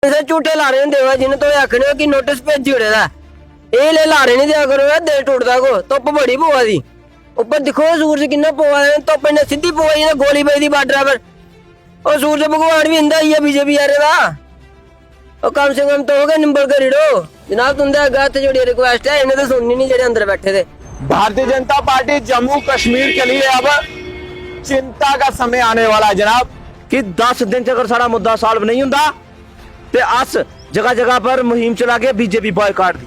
झूठे लारे नहीं देगा जिन्हें तो आखने कि नोटिस भेजी उड़े ये ले लारे नहीं दिया करो यार दिल टूटता को धुप बड़ी पवा दी ऊपर दिखो सूरज किन्ना पवा धुप इन्हें सीधी पवा जी गोली पई दी बार्डर पर और सूरज भगवान भी इंदा ही है बीजेपी यारे दा और कम से कम तो हो गए निम्बल करीड़ो जनाब तुंदे अगे हथ जोड़ी रिक्वेस्ट है इन्हें तो सुननी नहीं जेडे अंदर बैठे थे। भारतीय जनता पार्टी जम्मू कश्मीर के लिए अब चिंता का समय आने वाला है जनाब कि 10 दिन से अगर सारा मुद्दा सॉल्व नहीं होता तो अस जगह जगह पर मुहिम चला के बीजेपी बॉयकॉट दी।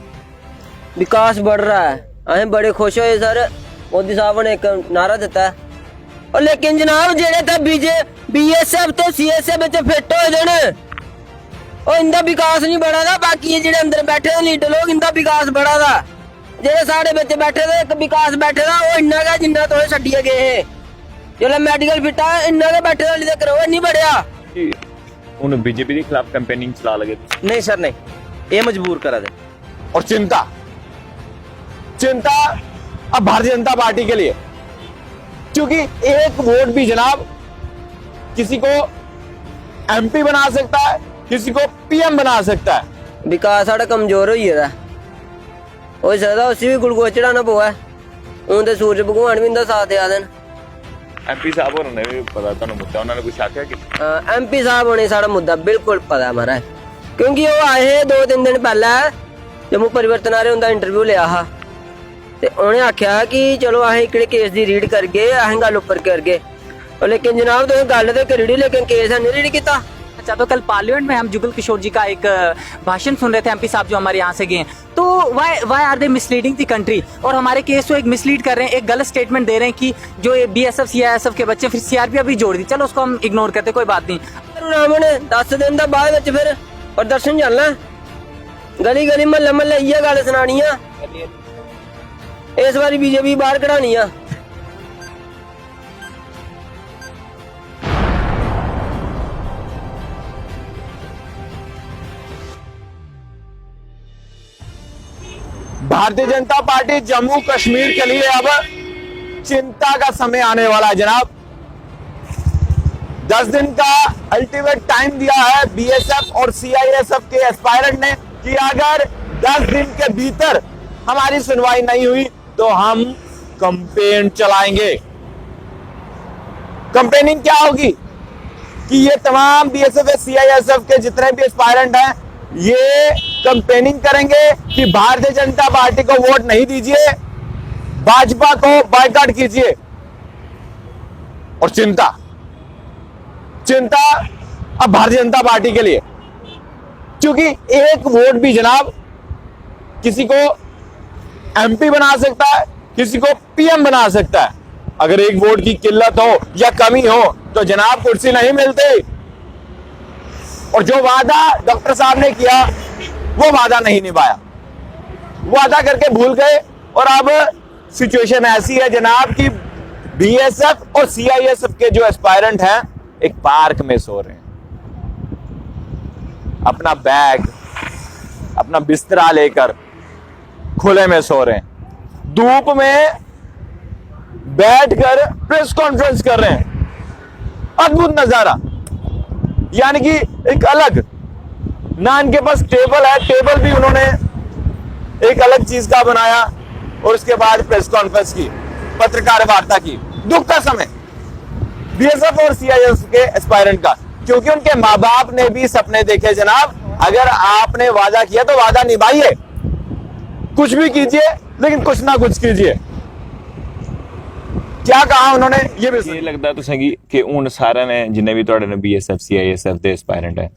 विकास बढ़ रहा है अं बड़े खुश होए सर मोदी साहब ने एक नारा दिता है और लेकिन जनाब जेडे थे बीएसएफ तो सीएसएफ फिट हो जाने और इनका विकास नहीं बढ़ा था बाकी जेडे अंदर बैठे थे लीडर लोग इनका विकास बढ़ा था जेडे साढ़े बच्चे बैठे थे एक विकास बैठे था वो इन्ना का जिन्ना तो छड्डिए गए है जो मेडिकल फिट है इन्ना के बैठे हाली तक वो नहीं बढ़िया उन्हें बीजेपी के खिलाफ कैंपेनिंग चला लगे नहीं सर नहीं ये मजबूर करा दे। और चिंता चिंता अब भारतीय जनता पार्टी के लिए क्योंकि एक वोट भी जनाब किसी को एमपी बना सकता है किसी को पीएम बना सकता है। विकास साढ़ा कमजोर हो गया हो सकता उसी भी ग्लूकोज चढ़ाना पवा हूं तो सूरज भगवान भी इंदा साथ आ देन। एमपी साहब और उन्हें भी पता था मुद्दा उन्होंने कुछ आख्या कि एमपी साहब होने साड़ा मुद्दा बिल्कुल पता है महाराज क्योंकि वो आए हैं 2-3 दिन पहले जम्मू परिवर्तन आ रहे उनका इंटरव्यू लिया हा ते उन्हें आख्या कि चलो अं इकड़े केस की रीड करगे अं गल उपर करगे लेकिन जनाब तुम गल तो करी लेकिन केस है नहीं रीड किया। अच्छा तो कल पार्लियामेंट में हम जुगल किशोर जी का एक भाषण सुन रहे थे एमपी साहब जो हमारे यहाँ से गए तो why are they misleading the country और हमारे केस को एक मिसलीड कर रहे हैं एक गलत स्टेटमेंट दे रहे हैं कि जो बीएसएफ सीआईएसएफ के बच्चे फिर सीआरपीएफ भी जोड़ दी चलो उसको हम इग्नोर करते कोई बात नहीं। ने 10 दिन का बाद फिर प्रदर्शन चलना गली गली महल्ले महल्ले इयै गल सुनानी है इस बारी बीजेपी बाहर कढ़ानी है। भारतीय जनता पार्टी जम्मू कश्मीर के लिए अब चिंता का समय आने वाला है जनाब 10 दिन का अल्टीमेट टाइम दिया है बीएसएफ और सीआईएसएफ के एस्पायरेंट ने कि अगर 10 दिन के भीतर हमारी सुनवाई नहीं हुई तो हम कैंपेन चलाएंगे। कैंपेनिंग क्या होगी कि ये तमाम बीएसएफ सीआईएसएफ के जितने भी एस्पायरेंट हैं ये कैंपेनिंग करेंगे कि भारतीय जनता पार्टी को वोट नहीं दीजिए भाजपा को बॉयकॉट कीजिए। और चिंता चिंता अब भारतीय जनता पार्टी के लिए क्योंकि एक वोट भी जनाब किसी को एमपी बना सकता है किसी को पीएम बना सकता है। अगर एक वोट की किल्लत हो या कमी हो तो जनाब कुर्सी नहीं मिलती और जो वादा डॉक्टर साहब ने किया वो वादा नहीं निभाया वादा करके भूल गए और अब सिचुएशन ऐसी है जनाब कि बीएसएफ और सीआईएसएफ के जो एस्पायरेंट हैं एक पार्क में सो रहे हैं अपना बैग अपना बिस्तरा लेकर खुले में सो रहे हैं धूप में बैठकर प्रेस कॉन्फ्रेंस कर रहे हैं। अद्भुत नजारा यानी कि एक अलग ना इनके पास टेबल है टेबल भी उन्होंने एक अलग चीज का बनाया और उसके बाद प्रेस कॉन्फ्रेंस की पत्रकार वार्ता की। दुख का समय बीएसएफ और सीआईएसएफ के एस्पायरेंट का क्योंकि उनके माँ बाप ने भी सपने देखे जनाब अगर आपने वादा किया तो वादा निभाइए कुछ भी कीजिए लेकिन कुछ ना कुछ कीजिए। क्या कहा उन्होंने ये भी ये लगता तो सही कि उन सारे ने जिन्हें भी थोड़े ने बीएसएफ सीआईएसएफ दे एस्पायरेंट है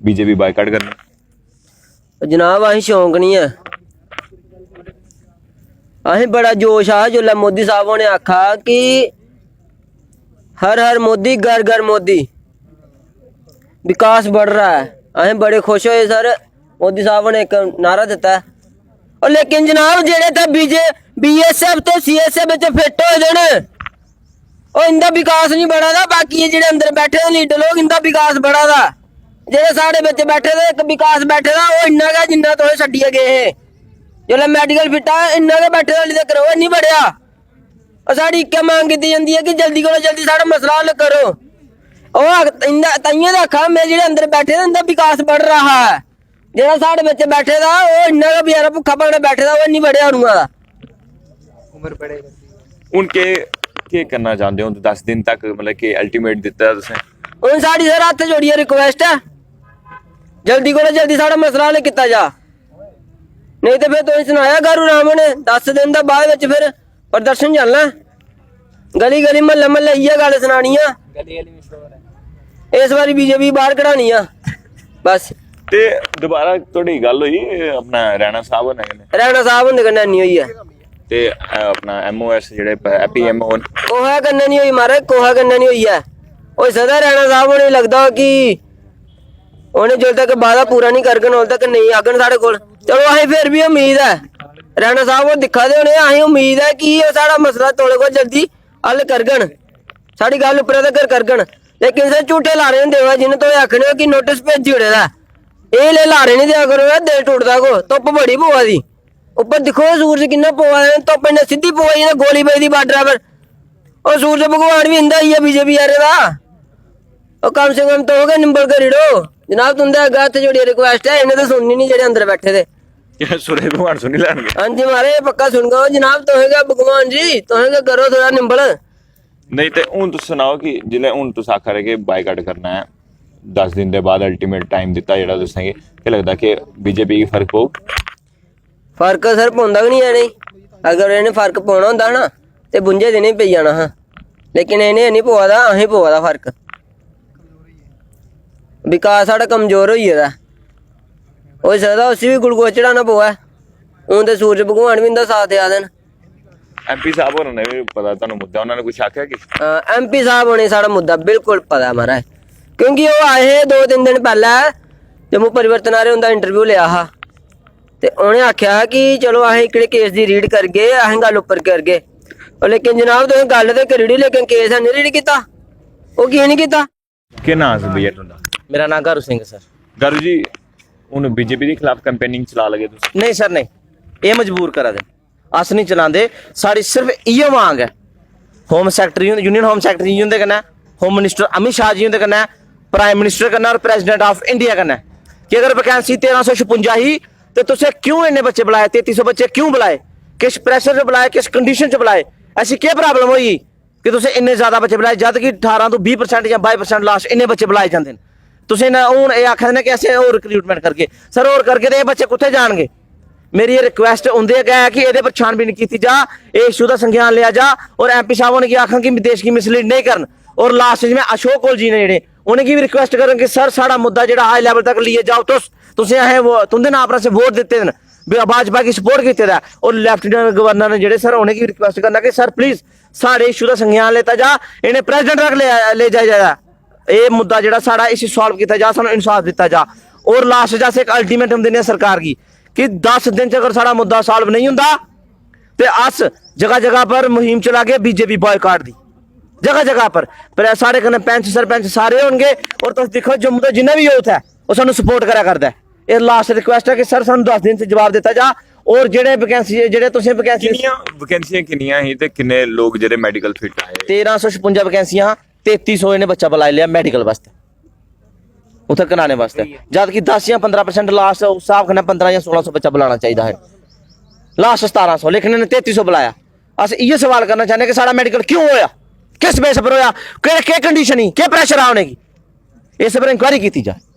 बीजेपी बॉयकॉट करनी। जनाब अं शौक नहीं है अं बड़ा जोश आ जो मोदी साहब ने आखा कि हर हर मोदी घर घर मोदी विकास बढ़ रहा है अं बड़े खुश होए सर मोदी साहब ने एक नारा दिता है और लेकिन जनाब जेडे थे बीएसएफ तो सीएसएफ फिट हो जाने और इनका विकास नहीं बढ़ा था बाकी जेडे अंदर बैठे थे लीडर लोग इनका विकास बढ़ा था जेडे साढ़े बच्चे बैठे थे एक विकास बैठे था वो इन्ना का जिन्ना तो छड्डिए गए है जो मेडिकल फिट है इन्ना के बैठे हाली तक वो नहीं बढ़िया और साड़ी इक्के मांग की जाती है कि जल्दी करो जल्दी साड़ा मसला हल करो ਉਹ ਇੰਦਾ ਤਾਈਆਂ ਦਾ ਅੱਖਾਂ ਮੇ ਜਿਹੜੇ ਅੰਦਰ ਬੈਠੇ ਨੇ, ਇੰਦਾ ਵਿਕਾਸ बढ़ रहा है। ਜਿਹੜਾ ਸਾਡੇ ਵਿੱਚ ਬੈਠੇ ਦਾ ਉਹ ਇੰਨਾ ਦਾ ਬਿਆਰਾ ਭੁੱਖਾ ਪਕੜੇ ਬੈਠੇ ਦਾ, ਉਹ ਨਹੀਂ ਬੜਿਆ ਉਹਨੂੰਆਂ ਦਾ। उनके के करना चाहते हो 10 दिन तक, मतलब कि अल्टीमेट दिता है तुसें? ਹੁਣ ਸਾਡੀ ਸਰ ਹੱਥ ਜੋੜੀਏ ਰਿਕੁਐਸਟ ਹੈ, ਜਲਦੀ ਕੋਲ ਜਲਦੀ ਸਾਡਾ ਮਸਲਾ ਹੱਲ ਕੀਤਾ ਜਾ, ਨਹੀਂ ਤੇ ਫਿਰ ਤੁਸੀਂ ਸੁਣਾਇਆ ਗਾਰੂ ਰਾਮ ਨੇ 10 ਦਿਨ ਦਾ ਬਾਅਦ ਵਿੱਚ ਫਿਰ ਪ੍ਰਦਰਸ਼ਨ ਚੱਲਣਾ, ਗਲੀ ਗਲੀ ਮਹੱਲੇ ਮਹੱਲੇ ਇਹ ਗੱਲ ਸੁਣਾਣੀ ਆ, ਇਸ ਵਾਰੀ ਬੀਜੇਪੀ ਬਾਹਰ ਕਢਾਣੀ ਆ ਬਸ। ਤੇ ਦੁਬਾਰਾ ਤੁਹਾਡੀ ਗੱਲ ਹੋਈ ਆਪਣਾ ਰਾਣਾ ਸਾਹਿਬ ਹੋਣਾ ਨੇ, ਰਾਣਾ ਸਾਹਿਬ ਹੁੰਦੇ ਕੰਨਾਂ ਨਹੀਂ ਹੋਈ ਹੈ, ਤੇ ਆਪਣਾ ਐਮਓਐਸ ਜਿਹੜੇ ਐਪੀਐਮਓ ਕੋਹਾ ਕੰਨਾਂ ਨਹੀਂ ਹੋਈ ਮਾਰੇ, ਕੋਹਾ ਕੰਨਾਂ ਨਹੀਂ ਹੋਈ ਹੈ। ਉਹ ਸਦਾ ਰਾਣਾ ਸਾਹਿਬ ਹੋਣੇ ਲੱਗਦਾ ਕਿ ਉਹਨੇ ਜਦੋਂ ਤੱਕ ਵਾਅਦਾ ਪੂਰਾ ਨਹੀਂ ਕਰਗਨ ਉਦੋਂ ਤੱਕ ਨਹੀਂ ਆਗਣ ਸਾਡੇ ਕੋਲ। ਚਲੋ ਅਸੀਂ ਫਿਰ ਵੀ ਉਮੀਦ ਹੈ ਰਾਣਾ ਸਾਹਿਬ ਉਹ ਦਿਖਾ ਦੇ ਹੋਣੇ, ਅਸੀਂ ਉਮੀਦ ਹੈ ਕਿ ਉਹ ਸਾਡਾ ਮਸਲਾ ਤੋੜੇ ਕੋਲ ਜਲਦੀ ਹੱਲ ਕਰਗਣ, ਸਾਡੀ ਗੱਲ ਉੱਪਰ ਤੱਕ ਕਰਗਣ। ਲੇਕਿਨ ਸਰ ਝੂਠੇ ਲਾਰੇ ਹੁੰਦੇ ਵਾ ਜਿਹਨੇ ਤੋਂ ਆਖਣੇ ਹੋ ਕਿ ਨੋਟਿਸ ਭੇਜੀ ਹੋੜੇ ਦਾ, ਇਹ ਲੈ ਲਾਰੇ ਨਹੀਂ ਦਿਆ ਕਰੋ, ਦੇ ਟੁੱਟਦਾ ਕੋ ਧੁੱਪ ਬੜੀ ਪਵਾ ਦੀ ਉੱਪਰ ਦਿਖੋ ਸੂਰਜ ਕਿੰਨਾ ਪਵਾ ਧੁੱਪ ਨੇ ਸਿੱਧੀ ਪਵਾਈ ਨਾ ਗੋਲੀ ਪਈ ਦੀ ਬਾਰਡਰ ਪਰ। ਉਹ ਸੂਰਜ ਭਗਵਾਨ ਵੀ ਹੁੰਦਾ ਹੀ ਹੈ ਬੀਜੇਪੀ ਯਾਰੇ ਦਾ, ਉਹ ਕਮ ਸੇ ਕਮ ਤਾਂ ਹੋ ਗਿਆ ਨਿੰਬਲ ਕਰੀੜੋ ਜਨਾਬ ਤੁੰਦਾ ਅੱਗਾ ਤੇ ਜਿਹੜੀ ਰਿਕੁਐਸਟ ਹੈ ਇਹਨੇ ਤਾਂ ਸੁਣਨੀ ਨਹੀਂ ਜਿਹੜੇ ਅੰਦਰ ਬੈਠੇ ਦੇ। ਕਿ ਸੁਰੇ ਭਗਵਾਨ ਸੁਣੀ ਲੈਣਗੇ? ਹਾਂਜੀ ਮਾਰੇ ਪੱਕਾ ਸੁਣ ਗਓ ਜਨਾਬ, ਤੋਹੇਗਾ ਭਗਵਾਨ ਜੀ ਤੋਹੇਗਾ ਕਰੋ ਥੋੜਾ ਨਿੰਬਲ। ਨਹੀਂ ਤੇ ਹੁਣ ਤੁਸੀਂ ਸੁਣਾਓ ਕਿ ਜਿਲੇ ਹੁਣ ਤੁਸੀਂ ਆਖ ਰਹੇ ਕਿ ਬਾਈਕਾਟ ਕਰਨਾ ਹੈ 10 ਦਿਨ ਦੇ ਬਾਅਦ ਅਲਟੀਮੇਟ ਟਾਈਮ ਦਿੱਤਾ ਜਿਹੜਾ ਦੱਸਾਂਗੇ, ਕਿ ਲੱਗਦਾ ਕਿ ਬੀਜੇਪੀ ਕੀ ਫਰਕ ਪਊ? ਫਰਕ ਸਰ ਪਾਉਂਦਾ ਵੀ ਨਹੀਂ ਹੈ, ਨਹੀਂ ਅਗਰ ਇਹਨੇ ਫਰਕ ਪਾਉਣਾ ਹੁੰਦਾ ਨਾ ਤੇ ਬੁੰਝੇ ਦਿਨ ਹੀ ਪਈ ਜਾਣਾ ਹਾਂ, ਲੇਕਿਨ ਇਹਨੇ ਨਹੀਂ ਪਵਾਦਾ, ਅਸੀਂ ਪਵਾਦਾ ਫਰਕ। ਵਿਕਾਸ ਸਾਡਾ ਕਮਜ਼ੋਰ ਹੋਈ ਇਹਦਾ, ਉਹ ਸਕਦਾ ਉਸੇ ਵੀ ਗੁਲਗੋਚ ਚੜਾਣਾ ਪਵਾ, ਹੁਣ ਤੇ ਸੂਰਜ ਭਗਵਾਨ ਵੀ ਇਹਦਾ ਸਾਥ ਦਿਆ ਦੇਣ। ਐਮਪੀ ਸਾਹਿਬ ਹੋਰਾਂ ਨੇ ਵੀ ਪਤਾ ਤੁਹਾਨੂੰ ਮੁੱਦਾ, ਉਹਨਾਂ ਨੇ ਕੁਛ ਆਖਿਆ ਕਿ ਐਮਪੀ ਸਾਹਿਬ ਹੋਣੇ ਸਾਡਾ ਮੁੱਦਾ ਬਿਲਕੁਲ ਪਤਾ ਮਾਰਾ, ਕਿਉਂਕਿ ਉਹ ਆਏ 2-3 ਦਿਨ ਪਹਿਲਾਂ ਜੰਮੂ ਪਰਿਵਰਤਨ ਆ ਰਹੇ ਹੁੰਦਾ ਇੰਟਰਵਿਊ ਲਿਆ ਹਾਂ, ਤੇ ਉਹਨੇ ਆਖਿਆ ਕਿ ਚਲੋ ਅਸੀਂ ਕਿਹੜੇ ਕੇਸ ਦੀ ਰੀਡ ਕਰ ਗਏ, ਅਸੀਂ ਗੱਲ ਉੱਪਰ ਕਰ ਗਏ। ਲੇਕਿਨ ਜਨਾਬ ਤੁਸੀਂ ਗੱਲ ਤੇ ਕਰੀ ਲੇਕਿਨ ਕੇਸ ਨਹੀਂ ਰੀਡ ਕੀਤਾ, ਉਹ ਕੀ ਨਹੀਂ ਕੀਤਾ। ਕਿ ਨਾਂ ਸੀ ਭਈਆ ਤੁਹਾਡਾ? ਮੇਰਾ ਨਾਮ ਗਰੂ ਸਿੰਘ ਸਰ। ਗਰੂ ਜੀ ਹੁਣ ਬੀਜੇਪੀ ਦੇ ਖਿਲਾਫ ਕੈਂਪੇਨਿੰਗ ਚਲਾ ਲਗੇ ਤੁਸੀਂ? नहीं सर नहीं, ये मजबूर करा दे, अस नहीं चलाते, सारी सिर्फ इयो मांग है। Home secretary union home secretary ji उंदे कन्नै, होम मिनिस्टर अमित शाह जी उंदे कन्नै, प्राइम मिनिस्टर कन्नै और प्रेसिडेंट ऑफ इंडिया कन्नै कि अगर वैकेंसी 1356 ही तो तुसें क्यों इन्ने बच्चे बुलाए, 3300 बच्चे क्यों बुलाए, किस प्रेशर च बुलाए, किस कंडीशन च बुलाए, ऐसी क्या प्रॉब्लम हुई कि तुसें इन्ने ज्यादा बच्चे बुलाए, जद कि 18 तो 20% या 22% लास्ट इन्ने बच्चे बुलाए जाते हैं। तुसें हूँ ये आखा ने कि असें और रिक्रूटमेंट करके सर और करके तो ये बच्चे कुत्थे जाणगे। मेरी ये रिक्वेस्ट उंदे अग्गे है कि ये पर छानबीन की जा, ये इशू का संज्ञान लिया जा, और एमपी साहब ने आखा कि देश की मिसलीड नहीं करन। और लास्ट में अशोक कोल जी ने जेडे उन्हें भी रिक्वेस्ट करें कि सर साड़ा मुद्दा जो हाई लैवल तक लिए जाओ, तुसें असें तुंदे नाम पर असें वोट दिते न, भाजपा की सपोर्ट कीते दा, और लैफ्टिनेंट गवर्नर ने जेडे सर उन्हें की रिक्वेस्ट करना कि सर प्लीज साढ़े इशू का संज्ञान लेता जा, इन्हें प्रेसिडेंट तक ले जाया जाए, ये मुद्दा जो साड़ा इसी सॉल्व किया जा, सानू इंसाफ दिता जा। और लास्ट जैसे एक अल्टीमेटम देने सरकार की कि 10 दिन च अगर साड़ा मुद्दा सॉल्व नहीं होंदा ते अस जगह जगह पर मुहिम चला के बीजेपी बॉयकाट दी, जगह जगह पर साढ़े कन्नै पैंच सरपंच सारे होंगे, और तुम देखो जम्मू का जिन्ना भी यूथ है वो सानू सपोर्ट करा करदा है। ये लास्ट रिक्वेस्ट है कि सर सानू 10 दिन से जवाब दिता जा, और जेडे वैकेंसी जेडे तुसें वैकेंसी वैकेंसियां किन्नियां ही ते किन्ने लोग जेडे मेडिकल फिट आए? 1356 वैकेंसियां, 3300 इन्हें बच्चा बुला लिया मेडिकल वास्ते, उधर कराने वास्ते, जब कि 10 या 15% लास्ट उस हिसाब कन्नै 15 या 1600 बच्चा बुलाना चाहिए है, लास्ट 1700, लेकिन इन्हें 3300 बुलाया। अस इयो सवाल करना चाहते हैं कि साड़ा मेडिकल क्यों होया, किस बेस पर होया, क्या कंडीशन ही, क्या प्रेशर आने की, इस पर इंक्वायरी की जाए।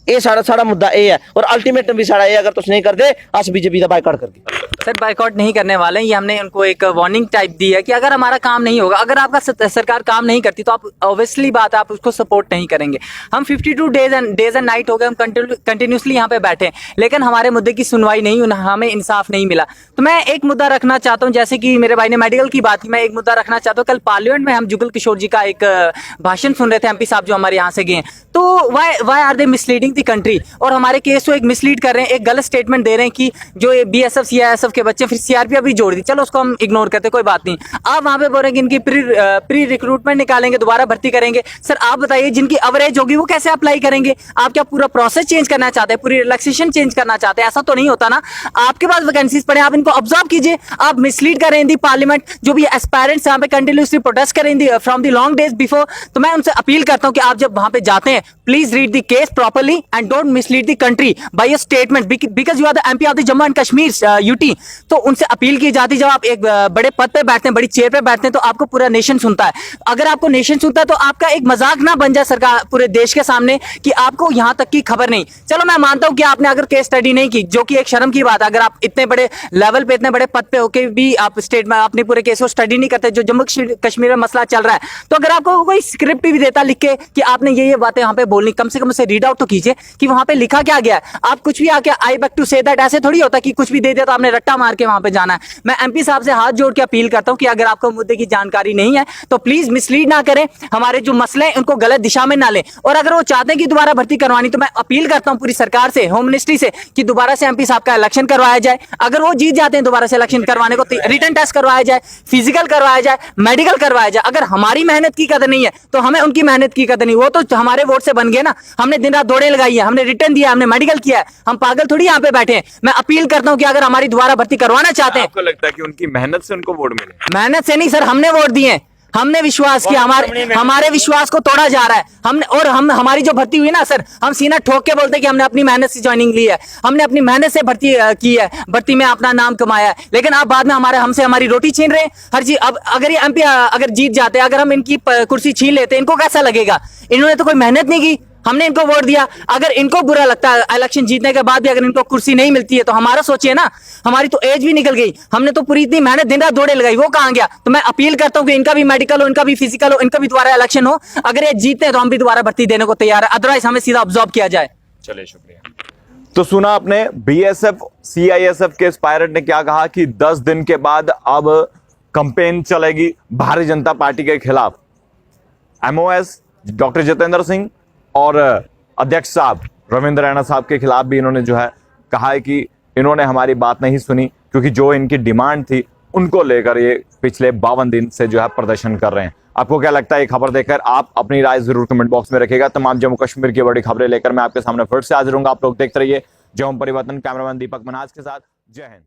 ये साड़ा मुद्दा ये है, और अल्टीमेटम भी साड़ा ये, अगर तुम नहीं करते अस बीजेपी का बाइकआउट करके। सर बाइकआउट नहीं करने वाले हैं, ये हमने उनको एक वार्निंग टाइप दी है कि अगर हमारा काम नहीं होगा, अगर आपका सरकार काम नहीं करती तो आप ऑब्वियसली बात है आप उसको सपोर्ट नहीं करेंगे। हम 52 डेज एंड नाइट हो गए, हम कंटिन्यूसली यहाँ पे बैठे हैं, लेकिन हमारे मुद्दे की सुनवाई नहीं हुई, हमें इंसाफ नहीं मिला। तो मैं एक मुद्दा रखना चाहता हूँ, जैसे कि मेरे भाई ने मेडिकल की बात की, मैं एक मुद्दा रखना चाहता हूँ। कल पार्लियामेंट में हम जुगल किशोर जी का एक भाषण सुन रहे थे, एमपी साहब जो हमारे यहाँ से गए, तो why are they misleading the country, और हमारे केस को एक मिसलीड कर रहे हैं, एक गलत स्टेटमेंट दे रहे हैं कि जो BSF CISF के बच्चे, फिर सीआरपीएफ भी जोड़ दी, चलो उसको हम इग्नोर करते, कोई बात नहीं। आप वहां पे बोल रहे हैं कि इनकी प्री रिक्रूटमेंट निकालेंगे, दोबारा भर्ती करेंगे। सर आप बताइए, जिनकी अवरेज होगी वो कैसे अप्लाई करेंगे? आप क्या पूरा प्रोसेस चेंज करना चाहते हैं, पूरी रिलैक्सेशन चेंज करना चाहते हैं? ऐसा तो नहीं होता ना। आपके पास वैकेंसीज पड़े, आप इनको ऑब्जर्व कीजिए। आप मिसलीड कर रहे हैं दी पार्लियामेंट, जो भी एस्पायरेंट्स यहाँ पे कंटिन्यूसली प्रोटेस्ट करें from the long days before. तो मैं उनसे अपील करता हूं कि आप जब वहां पे जाते हैं, please read the case properly and don't mislead the country by your statement, because you are the MP of the Jammu and Kashmir UT. तो उनसे अपील की जाती है, जब आप एक बड़े पद पे बैठते हैं, बड़ी चेयर पे बैठते हैं, तो आपको पूरा नेशन सुनता है। अगर आपको नेशन सुनता है तो आपका एक मजाक ना बन जाए सरकार पूरे देश के सामने कि आपको यहां तक की खबर नहीं। चलो मैं मानता हूं कि आपने अगर केस स्टडी नहीं की, जो कि एक शर्म की बात है, अगर आप इतने बड़े लेवल पे, इतने बड़े पद पे होके भी आप स्टेट में अपने पूरे केस को स्टडी नहीं करते, जो जम्मू कश्मीर में मसला चल रहा है। तो अगर आपको कोई स्क्रिप्ट भी देता लिख के कि आपने ये बातें वहां पे बोलनी, कम से कम उसे रीड आउट तो कीजिए कि वहां पे लिखा क्या गया है। आप कुछ भी आके आई बैक टू से दैट, ऐसे थोड़ी होता कि कुछ भी दे दिया तो आपने रट्टा मार के वहां पे जाना है। मैं एमपी साहब से हाथ जोड़ के अपील करता हूं कि अगर आपको मुद्दे की जानकारी नहीं है तो प्लीज मिसलीड ना करें, हमारे जो मसले हैं उनको गलत दिशा में ना लें। और अगर वो चाहते हैं कि दोबारा भर्ती करवानी, तो मैं अपील करता हूं पूरी सरकार से, होम मिनिस्ट्री से, कि दोबारा से एमपी साहब का इलेक्शन करवाया जाए। अगर वो जीत जाते हैं दोबारा से इलेक्शन करवाने को, रिटन टेस्ट करवाया जाए, फिजिकल करवाया जाए, मेडिकल करवाया जाए। अगर हमारी मेहनत की कदर नहीं है तो हमें उनकी मेहनत की कदर नहीं। वो तो हमारे वोट से बन गए ना, हमने दिन रात दौड़े लगाई है, हमने रिटर्न दिया, हमने मेडिकल किया है, हम पागल थोड़ी यहाँ पे बैठे हैं। मैं अपील करता हूँ कि अगर हमारी दोबारा भर्ती करवाना चाहते हैं, आपको लगता है कि उनकी मेहनत से उनको वोट मिले? मेहनत से नहीं सर, हमने वोट दिए, हमने विश्वास किया, हमारे विश्वास को तोड़ा जा रहा है। हमने और हमारी जो भर्ती हुई ना सर, हम सीना ठोक के बोलते हैं कि हमने अपनी मेहनत से ज्वाइनिंग ली है, हमने अपनी मेहनत से भर्ती की है, भर्ती में अपना नाम कमाया है। लेकिन आप बाद में हमसे हमारी रोटी छीन रहे हैं हर चीज। अब अगर ये एमपी अगर जीत जाते, अगर हम इनकी कुर्सी छीन लेते, इनको कैसा लगेगा? इन्होंने तो कोई मेहनत नहीं की, हमने इनको वोट दिया। अगर इनको बुरा लगता है इलेक्शन जीतने के बाद भी अगर इनको कुर्सी नहीं मिलती है, तो हमारा सोचिए ना, हमारी तो एज भी निकल गई, हमने तो पूरी इतनी मेहनत दिन रात दौड़े लगाई, वो कहां गया? तो मैं अपील करता हूं कि इनका भी मेडिकल हो, इनका भी फिजिकल हो, इनका भी दोबारा इलेक्शन हो। अगर ये जीतते हैं तो हम भी दोबारा भर्ती देने को तैयार है, अदरवाइज हमें सीधा ऑब्जॉर्व किया जाए। चलिए, शुक्रिया। तो सुना आपने बीएसएफ सीआईएसएफ के एस्पायरेंट ने क्या कहा कि 10 दिन के बाद अब कैंपेन चलेगी भारतीय जनता पार्टी के खिलाफ। एमओएस डॉक्टर जितेंद्र सिंह और अध्यक्ष साहब रविंद्र रैना साहब के खिलाफ भी इन्होंने जो है कहा है कि इन्होंने हमारी बात नहीं सुनी, क्योंकि जो इनकी डिमांड थी उनको लेकर ये पिछले 52 दिन से जो है प्रदर्शन कर रहे हैं। आपको क्या लगता है ये खबर देखकर? आप अपनी राय जरूर कमेंट बॉक्स में रखिएगा। तमाम जम्मू कश्मीर की बड़ी खबरें लेकर मैं आपके सामने फिर से हाजिर हूंगा। आप लोग देखते रहिए जम्मू परिवर्तन। कैमरामैन दीपक मनाज के साथ, जय हिंद।